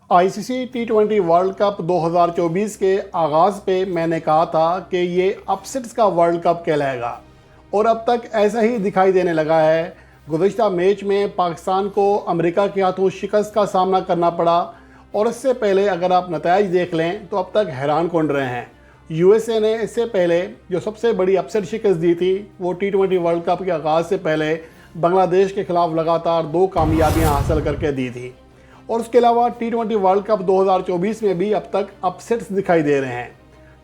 ICC टी20 world cup 2024 के आगाज़ पे मैंने कहा था कि ये अपसेट्स का वर्ल्ड कप कहलाएगा और अब तक ऐसा ही दिखाई देने लगा है। गुज़िश्ता मैच में पाकिस्तान को अमेरिका के हाथों शिकस्त का सामना करना पड़ा और इससे पहले अगर आप नताइज देख लें तो अब तक हैरान कौन रहे हैं। यूएसए ने इससे पहले जो सबसे बड़ी अपसेट शिकस्त दी थी वो टी20 वर्ल्ड कप के आगाज़ से पहले बांग्लादेश के खिलाफ लगातार 2 कामयाबियाँ हासिल करके दी थी। और उसके अलावा टी20 वर्ल्ड कप 2024 में भी अब तक अपसेट्स दिखाई दे रहे हैं,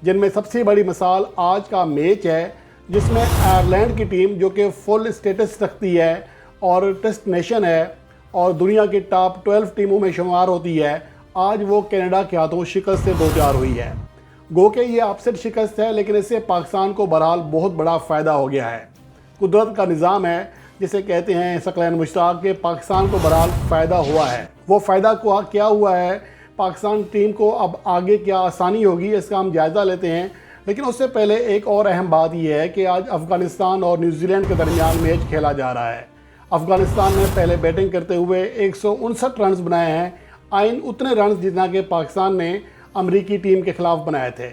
जिनमें सबसे बड़ी मिसाल आज का मैच है जिसमें आयरलैंड की टीम जो कि फुल स्टेटस रखती है और टेस्ट नेशन है और दुनिया की टॉप 12 टीमों में शुमार होती है, आज वो कनाडा के हाथों शिकस्त से दो चार हुई है। गो के ये अपसेट शिकस्त है, लेकिन इससे पाकिस्तान को बहरहाल बहुत बड़ा फ़ायदा हो गया है। कुदरत का निज़ाम है जिसे कहते हैं सकलैन मुश्ताक के, पाकिस्तान को बहरहाल फ़ायदा हुआ है। वो फ़ायदा को क्या हुआ है, पाकिस्तान टीम को अब आगे क्या आसानी होगी, इसका हम जायज़ा लेते हैं। लेकिन उससे पहले एक और अहम बात यह है कि आज अफ़गानिस्तान और न्यूजीलैंड के दरमियान मैच खेला जा रहा है। अफ़गानिस्तान ने पहले बैटिंग करते हुए 159 रन बनाए हैं, आइन उतने रन जितना कि पाकिस्तान ने अमरीकी टीम के खिलाफ बनाए थे।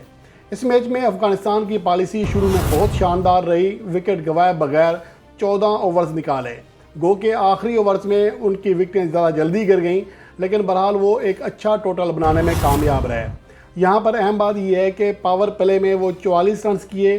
इस मैच में अफ़गानिस्तान की पॉलिसी शुरू में बहुत शानदार रही, विकेट गंवाए बगैर 14 ओवर्स निकाले। गो के आखिरी ओवर्स में उनकी विकेटें ज़्यादा जल्दी गिर गईं, लेकिन बहरहाल वो एक अच्छा टोटल बनाने में कामयाब रहे। यहाँ पर अहम बात यह है कि पावर प्ले में वो 44 रन किए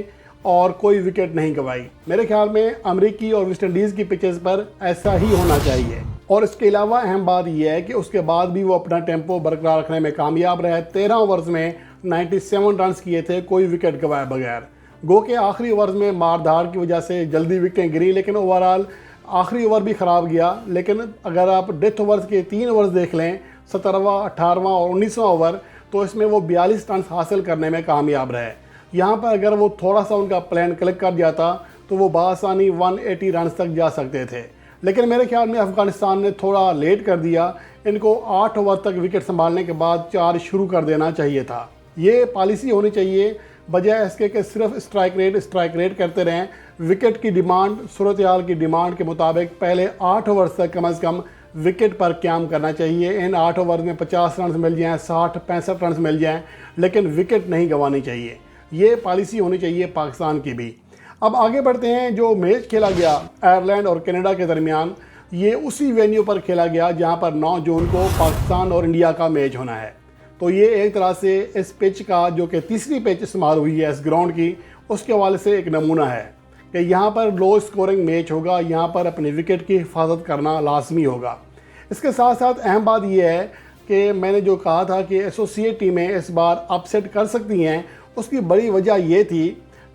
और कोई विकेट नहीं गंवाई। मेरे ख्याल में अमरीकी और वेस्ट इंडीज़ की पिचेस पर ऐसा ही होना चाहिए। और इसके अलावा अहम बात यह है कि उसके बाद भी वो अपना टेम्पो बरकरार रखने में कामयाब रहे। 13 ओवर्स में 97 रन किए थे, कोई विकेट गंवाए बगैर। गो के आखिरी ओवर्स में मारधाड़ की वजह से जल्दी विकेटें गिरी, लेकिन ओवरऑल आखिरी ओवर भी ख़राब गया। लेकिन अगर आप डेथ ओवर्स के 3 ओवर्स देख लें, 17वां, 18वां और 19वां ओवर, तो इसमें वो 42 रन हासिल करने में कामयाब रहे। यहाँ पर अगर वो थोड़ा सा उनका प्लान क्लिक कर जाता तो वो बआसानी 180 रन तक जा सकते थे। लेकिन मेरे ख्याल में अफ़गानिस्तान ने थोड़ा लेट कर दिया। इनको 8 ओवर तक विकेट संभालने के बाद 4 शुरू कर देना चाहिए था। ये पॉलिसी होनी चाहिए, बजाय इसके कि सिर्फ स्ट्राइक रेट करते रहें। विकेट की डिमांड सूरत हाल की डिमांड के मुताबिक पहले 8 ओवर्स तक कम से कम विकेट पर क्याम करना चाहिए। इन 8 ओवर में 50 रन मिल जाएँ, 60-65 रन मिल जाएँ, लेकिन विकेट नहीं गंवानी चाहिए। ये पॉलिसी होनी चाहिए पाकिस्तान की भी। अब आगे बढ़ते हैं। जो मैच खेला गया आयरलैंड और कनाडा के दरमियान, ये उसी वेन्यू पर खेला गया जहाँ पर 9 जून को पाकिस्तान और इंडिया का मैच होना है। तो ये एक तरह से इस पिच का, जो कि तीसरी पिच इस्तेमाल हुई है इस ग्राउंड की, उसके हवाले से एक नमूना है कि यहाँ पर लो स्कोरिंग मैच होगा, यहाँ पर अपनी विकेट की हिफाजत करना लाजमी होगा। इसके साथ साथ अहम बात यह है कि मैंने जो कहा था कि एसोसिएट टीमें इस बार अपसेट कर सकती हैं, उसकी बड़ी वजह ये थी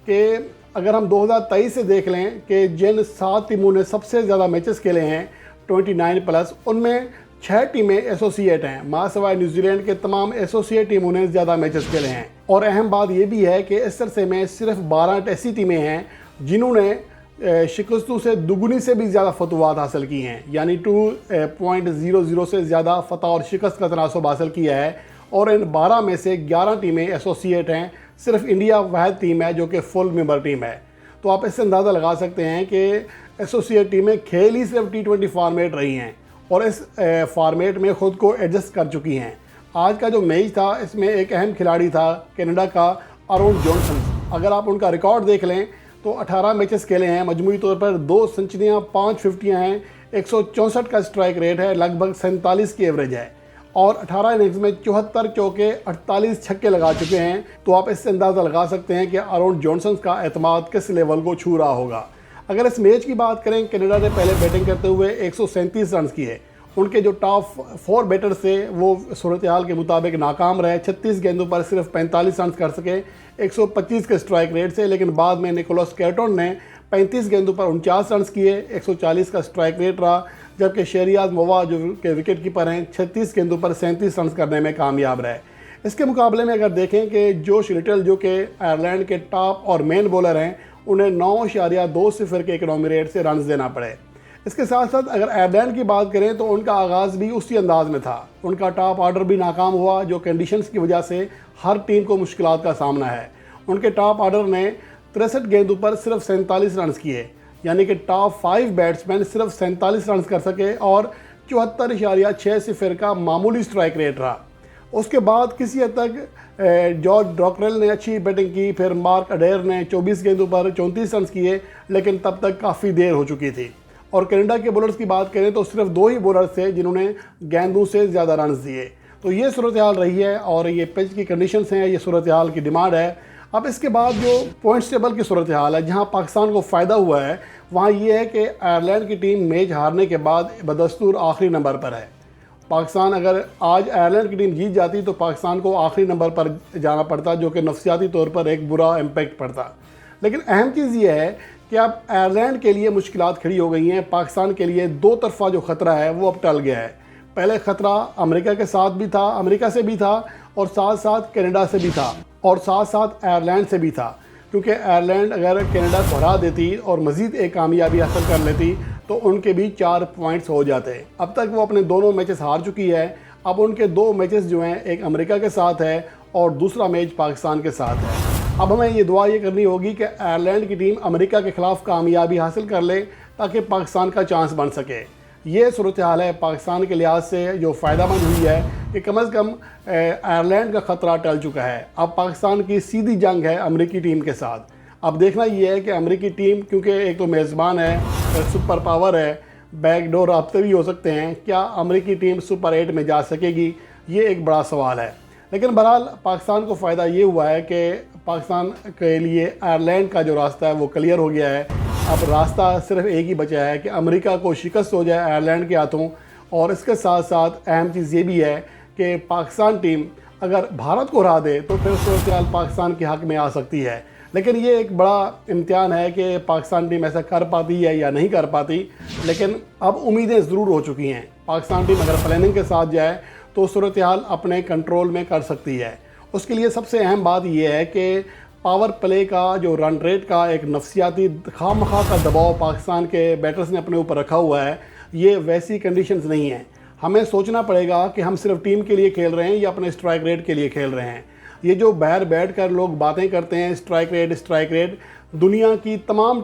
कि अगर हम 2023 से देख लें कि जिन 7 टीमों ने सबसे ज़्यादा मैचेस खेले हैं 29+, उनमें 6 टीमें एसोसिएट हैं। मासिवाय न्यूजीलैंड के तमाम एसोसिएट टीमों ने ज़्यादा मैचेस खेले हैं। और अहम बात यह भी है कि इस अरसे में सिर्फ 12 ऐसी टीमें हैं जिन्होंने शिकस्तों से दुगुनी से भी ज़्यादा फतवात हासिल की हैं, यानी 2.00 से ज़्यादा फतह और शिकस्त का तनासब हासिल किया है। और इन 12 में से 11 टीमें एसोसिएट हैं। सिर्फ इंडिया वाहिद टीम है जो कि फुल मेंबर टीम है। तो आप इससे अंदाज़ा लगा सकते हैं कि एसोसिएट टीमें खेल ही सिर्फ टी20 फॉर्मेट रही हैं और इस फॉर्मेट में ख़ुद को एडजस्ट कर चुकी हैं। आज का जो मैच था, इसमें एक अहम खिलाड़ी था कनाडा का आरोन जॉनसन। अगर आप उनका रिकॉर्ड देख लें तो 18 मैचेस खेले हैं, मजमूई तौर पर 2 सेंचुरियाँ, 5 फिफ्टियाँ हैं, 164 का स्ट्राइक रेट है, लगभग 47 की एवरेज है और 18 इनिंग्स में 74 चौके, 48 छक्के लगा चुके हैं। तो आप इससे अंदाज़ा लगा सकते हैं कि आरोन जॉनसन का एतमाद किस लेवल को छू रहा होगा। अगर इस मैच की बात करें, कनाडा ने पहले बैटिंग करते हुए 137 रन किए। उनके जो टॉप 4 बैटर्स थे वो सूरत हाल के मुताबिक नाकाम रहे। 36 गेंदों पर सिर्फ 45 रन कर सके 125 के स्ट्राइक रेट से। लेकिन बाद में निकोलस कैटोन ने 35 गेंदों पर 49 रन किए, 140 का स्ट्राइक रेट रहा। जबकि शहरियार मोवा जो के विकेट कीपर हैं, 36 गेंदों पर 37 रन करने में कामयाब रहे। इसके मुकाबले में अगर देखें कि जोश लिटल जो कि आयरलैंड के टॉप और मेन बॉलर हैं, उन्हें 9.20 के इकनॉमी रेट से रन देना पड़े। इसके साथ साथ अगर आयरलैंड की बात करें तो उनका आगाज़ भी उसी अंदाज में था। उनका टॉप ऑर्डर भी नाकाम हुआ, जो कंडीशंस की वजह से हर टीम को मुश्किलात का सामना है। उनके टॉप ऑर्डर ने 63 गेंदों पर सिर्फ 47 रन किए, यानी कि टॉप 5 बैट्समैन सिर्फ 47 रन कर सके और 74.6 का मामूली स्ट्राइक रेट रहा। उसके बाद किसी हद तक जॉर्ज ड्रॉकरेल ने अच्छी बैटिंग की, फिर मार्क अडेर ने 24 गेंदों पर 34 रन किए, लेकिन तब तक काफ़ी देर हो चुकी थी। और कनाडा के बॉलर्स की बात करें तो सिर्फ 2 ही बॉलर्स थे जिन्होंने गेंदों से ज़्यादा रन दिए। तो ये सूरत हाल रही है और ये पिच की कंडीशंस हैं, ये सूरत हाल की डिमांड है। अब इसके बाद जो पॉइंट्स टेबल की सूरत हाल है, जहाँ पाकिस्तान को फ़ायदा हुआ है, वहाँ ये है कि आयरलैंड की टीम मैच हारने के बाद बदस्तूर आखिरी नंबर पर है। पाकिस्तान अगर आज आयरलैंड की टीम जीत जाती तो पाकिस्तान को आखिरी नंबर पर जाना पड़ता, जो कि नफसियाती तौर पर एक बुरा इम्पैक्ट पड़ता। लेकिन अहम चीज़ ये है कि अब आयरलैंड के लिए मुश्किलात खड़ी हो गई हैं। पाकिस्तान के लिए दो तरफा जो ख़तरा है वो अब टल गया है। पहले ख़तरा अमेरिका के साथ भी था, अमेरिका से भी था, और साथ साथ कनाडा से भी था, और साथ साथ आयरलैंड से भी था, क्योंकि आयरलैंड अगर कनाडा को हरा देती और मज़ीद एक कामयाबी हासिल कर लेती तो उनके भी 4 पॉइंट्स हो जाते। अब तक वो अपने दोनों मैचेस हार चुकी है। अब उनके 2 मैचेस जो हैं, एक अमेरिका के साथ है और दूसरा मैच पाकिस्तान के साथ है। अब हमें ये दुआ ये करनी होगी कि आयरलैंड की टीम अमेरिका के ख़िलाफ़ कामयाबी हासिल कर ले ताकि पाकिस्तान का चांस बन सके। ये सूरत हाल है पाकिस्तान के लिहाज से जो फ़ायदेमंद हुई है कि कम अज़ कम आयरलैंड का ख़तरा टल चुका है। अब पाकिस्तान की सीधी जंग है अमेरिकी टीम के साथ। अब देखना ये है कि अमेरिकी टीम, क्योंकि एक तो मेज़बान है, सुपर पावर है, बैकडोर राब्ते भी हो सकते हैं, क्या अमेरिकी टीम सुपर 8 में जा सकेगी, ये एक बड़ा सवाल है। लेकिन बहरहाल पाकिस्तान को फ़ायदा ये हुआ है कि पाकिस्तान के लिए आयरलैंड का जो रास्ता है वो क्लियर हो गया है। अब रास्ता सिर्फ एक ही बचा है कि अमेरिका को शिकस्त हो जाए आयरलैंड के हाथों। और इसके साथ साथ अहम चीज़ ये भी है कि पाकिस्तान टीम अगर भारत को हरा दे तो फिर सूरत हाल पाकिस्तान के हक़ में आ सकती है। लेकिन ये एक बड़ा इम्तिहान है कि पाकिस्तान टीम ऐसा कर पाती है या नहीं कर पाती। लेकिन अब उम्मीदें ज़रूर हो चुकी हैं। पाकिस्तान टीम अगर प्लानिंग के साथ जाए तो सूरत हाल अपने कंट्रोल में कर सकती है। उसके लिए सबसे अहम बात यह है कि पावर प्ले का जो रन रेट का एक नफसियाती खामखा का दबाव पाकिस्तान के बैटर्स ने अपने ऊपर रखा हुआ है, ये वैसी कंडीशंस नहीं है। हमें सोचना पड़ेगा कि हम सिर्फ टीम के लिए खेल रहे हैं या अपने स्ट्राइक रेट के लिए खेल रहे हैं। ये जो बाहर बैठ कर लोग बातें करते हैं स्ट्राइक रेट, दुनिया की तमाम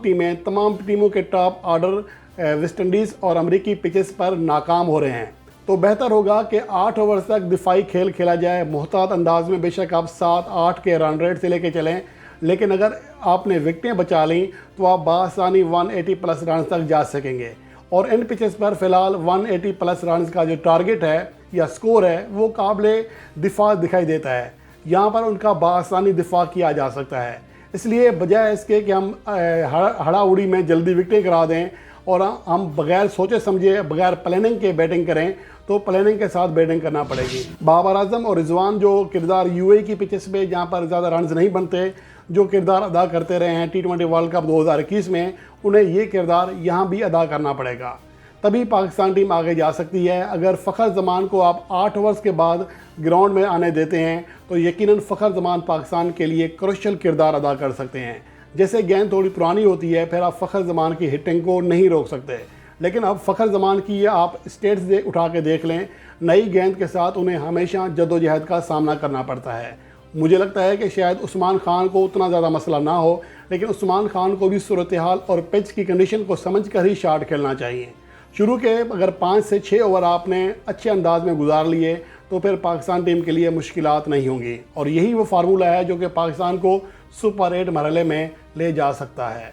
टीमों के टॉप ऑर्डर वेस्ट इंडीज़ और अमेरिकी पिचेस पर नाकाम हो रहे हैं। तो बेहतर होगा कि 8 ओवर तक दिफाई खेल खेला जाए मोहतात अंदाज में। बेशक आप 7-8 के रन रेट से लेके चलें, लेकिन अगर आपने विकेटें बचा लीं तो आप बासानी 180 प्लस रन तक जा सकेंगे। और इन पिचेस पर फ़िलहाल 180 प्लस रन का जो टारगेट है या स्कोर है वो काबिल दिफा दिखाई देता है। यहाँ पर उनका बासानी दिफा किया जा सकता है। इसलिए बजाय इसके कि हम हड़ा उड़ी में जल्दी विकेटें करा दें और हम बगैर सोचे समझे बगैर प्लानिंग के बैटिंग करें, तो प्लानिंग के साथ बैटिंग करना पड़ेगी। बाबर आजम और रिजवान जो किरदार यूएई की पिचेस पे जहाँ पर ज़्यादा रन्स नहीं बनते, जो किरदार अदा करते रहे हैं T20 वर्ल्ड कप 2021 में, उन्हें ये किरदार यहाँ भी अदा करना पड़ेगा। तभी पाकिस्तान टीम आगे जा सकती है। अगर फ़खर जमान को आप 8 ओवर्स के बाद ग्राउंड में आने देते हैं तो यकीनन फ़खर जमान पाकिस्तान के लिए क्रुशियल किरदार अदा कर सकते हैं। जैसे गेंद थोड़ी पुरानी होती है फिर आप फ़खर जमान की हिटिंग को नहीं रोक सकते, लेकिन अब फ़खर जमान की आप स्टेट्स दे उठा के देख लें, नई गेंद के साथ उन्हें हमेशा जद्दोजहद का सामना करना पड़ता है। मुझे लगता है कि शायद उस्मान खान को उतना ज़्यादा मसला ना हो, लेकिन उस्मान खान को भी सूरत हाल और पिच की कंडीशन को समझ कर ही शॉट खेलना चाहिए। शुरू के अगर 5 से 6 ओवर आपने अच्छे अंदाज में गुजार लिए तो फिर पाकिस्तान टीम के लिए मुश्किलात नहीं होंगी। और यही वो फार्मूला है जो कि पाकिस्तान को सुपर 8 मरहले में ले जा सकता है।